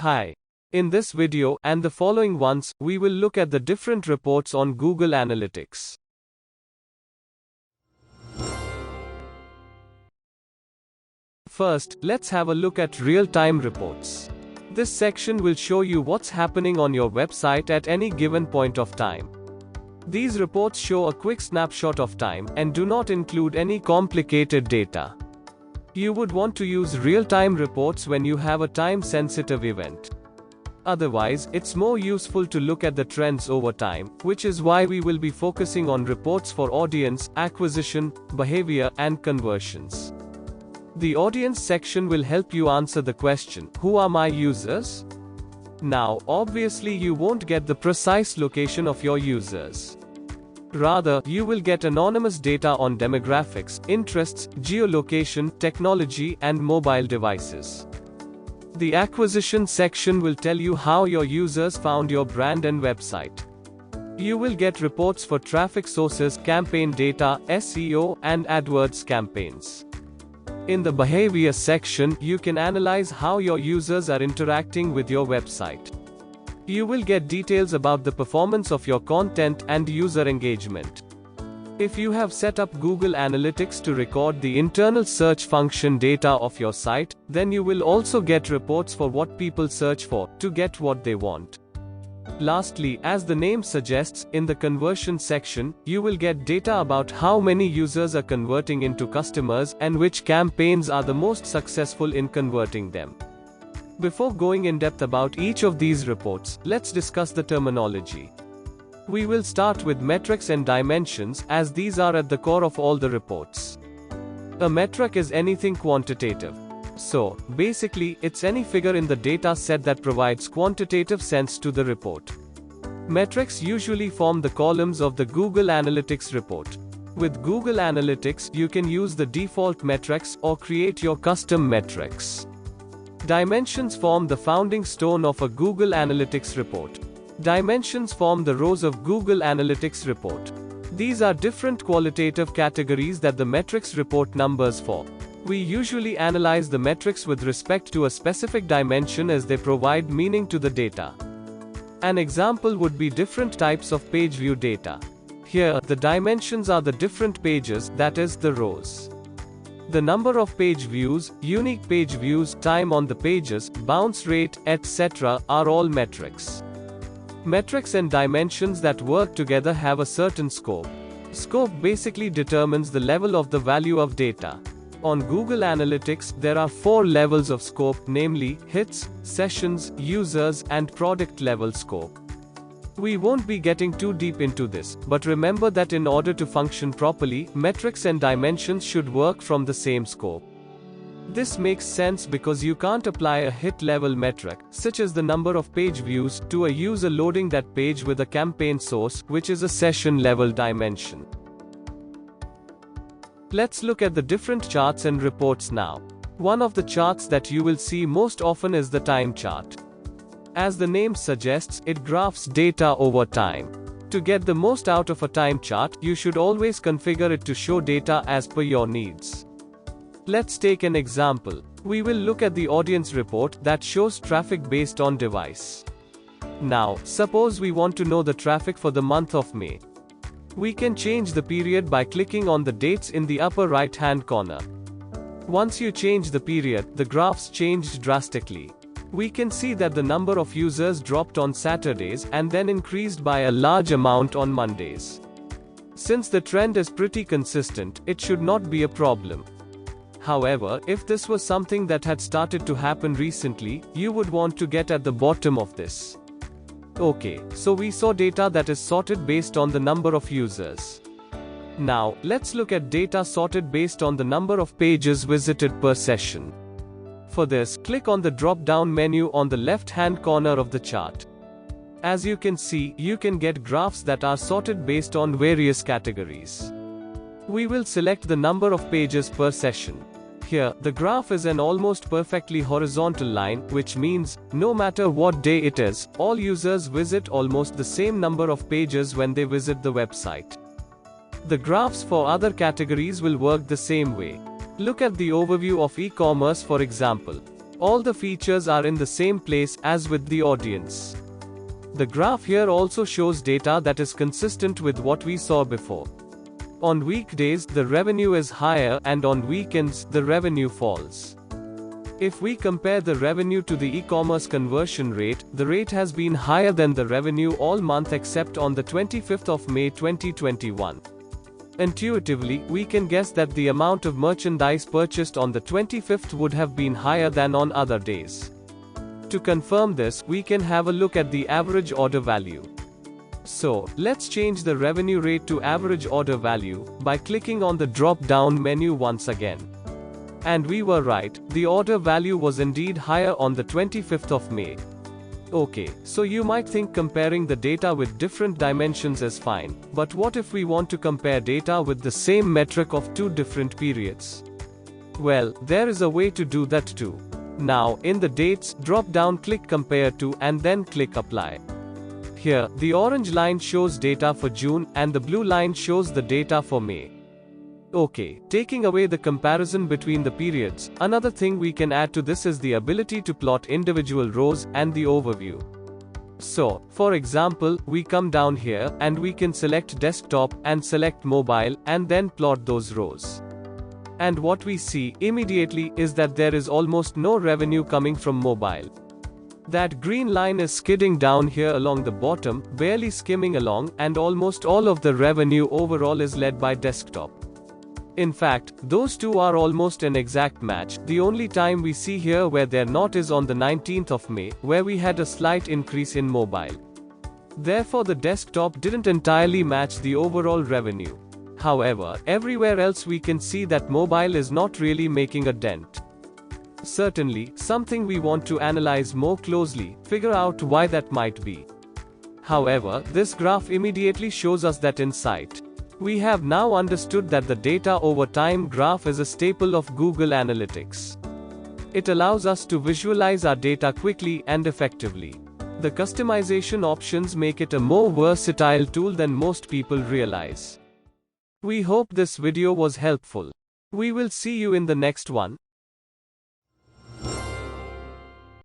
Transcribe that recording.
Hi. In this video and the following ones, we will look at the different reports on Google Analytics. First, let's have a look at real-time reports. This section will show you what's happening on your website at any given point of time. These reports show a quick snapshot of time and do not include any complicated data. You would want to use real-time reports when you have a time-sensitive event. Otherwise, it's more useful to look at the trends over time, which is why we will be focusing on reports for audience, acquisition, behavior, and conversions. The audience section will help you answer the question, who are my users? Now, obviously you won't get the precise location of your users. Rather, you will get anonymous data on demographics, interests, geolocation, technology, and mobile devices. The acquisition section will tell you how your users found your brand and website. You will get reports for traffic sources, campaign data, SEO, and AdWords campaigns. In the behavior section, you can analyze how your users are interacting with your website. You will get details about the performance of your content and user engagement. If you have set up Google Analytics to record the internal search function data of your site, then you will also get reports for what people search for, to get what they want. Lastly, as the name suggests, in the conversion section, you will get data about how many users are converting into customers and which campaigns are the most successful in converting them. Before going in depth about each of these reports, let's discuss the terminology. We will start with metrics and dimensions, as these are at the core of all the reports. A metric is anything quantitative. So, basically, it's any figure in the data set that provides quantitative sense to the report. Metrics usually form the columns of the Google Analytics report. With Google Analytics, you can use the default metrics or create your custom metrics. Dimensions form the founding stone of a Google Analytics report. Dimensions form the rows of Google Analytics report. These are different qualitative categories that the metrics report numbers for. We usually analyze the metrics with respect to a specific dimension as they provide meaning to the data. An example would be different types of page view data. Here, the dimensions are the different pages, that is, the rows. The number of page views, unique page views, time on the pages, bounce rate, etc. are all metrics. Metrics and dimensions that work together have a certain scope. Scope basically determines the level of the value of data. On Google Analytics, there are 4 levels of scope, namely, hits, sessions, users, and product level scope. We won't be getting too deep into this, but remember that in order to function properly, metrics and dimensions should work from the same scope. This makes sense because you can't apply a hit-level metric, such as the number of page views, to a user loading that page with a campaign source, which is a session-level dimension. Let's look at the different charts and reports now. One of the charts that you will see most often is the time chart. As the name suggests, it graphs data over time. To get the most out of a time chart, you should always configure it to show data as per your needs. Let's take an example. We will look at the audience report that shows traffic based on device. Now, suppose we want to know the traffic for the month of May. We can change the period by clicking on the dates in the upper right-hand corner. Once you change the period, the graphs changed drastically. We can see that the number of users dropped on Saturdays and then increased by a large amount on Mondays. Since the trend is pretty consistent, it should not be a problem. However, if this was something that had started to happen recently, you would want to get at the bottom of this. Okay, so we saw data that is sorted based on the number of users. Now, let's look at data sorted based on the number of pages visited per session. For this, click on the drop-down menu on the left-hand corner of the chart. As you can see, you can get graphs that are sorted based on various categories. We will select the number of pages per session. Here, the graph is an almost perfectly horizontal line, which means, no matter what day it is, all users visit almost the same number of pages when they visit the website. The graphs for other categories will work the same way. Look at the overview of e-commerce for example. All the features are in the same place as with the audience. The graph here also shows data that is consistent with what we saw before. On weekdays, the revenue is higher, and on weekends, the revenue falls. If we compare the revenue to the e-commerce conversion rate, the rate has been higher than the revenue all month except on the 25th of May 2021. Intuitively, we can guess that the amount of merchandise purchased on the 25th would have been higher than on other days. To confirm this, we can have a look at the average order value. So, let's change the revenue rate to average order value by clicking on the drop-down menu once again. And we were right, the order value was indeed higher on the 25th of May. Okay, so you might think comparing the data with different dimensions is fine, but what if we want to compare data with the same metric of two different periods? Well, there is a way to do that too. Now, in the dates drop-down, click Compare to and then click Apply. Here, the orange line shows data for June and the blue line shows the data for May. Okay, taking away the comparison between the periods, another thing we can add to this is the ability to plot individual rows and the overview. So, for example, we come down here and we can select desktop and select mobile and then plot those rows. And what we see immediately is that there is almost no revenue coming from mobile. That green line is skidding down here along the bottom, barely skimming along, and almost all of the revenue overall is led by desktop. In fact, those two are almost an exact match. The only time we see here where they're not is on the 19th of May, where we had a slight increase in mobile. Therefore, the desktop didn't entirely match the overall revenue. However, everywhere else we can see that mobile is not really making a dent. Certainly, something we want to analyze more closely, figure out why that might be. However, this graph immediately shows us that insight. We have now understood that the data over time graph is a staple of Google Analytics. It allows us to visualize our data quickly and effectively. The customization options make it a more versatile tool than most people realize. We hope this video was helpful. We will see you in the next one.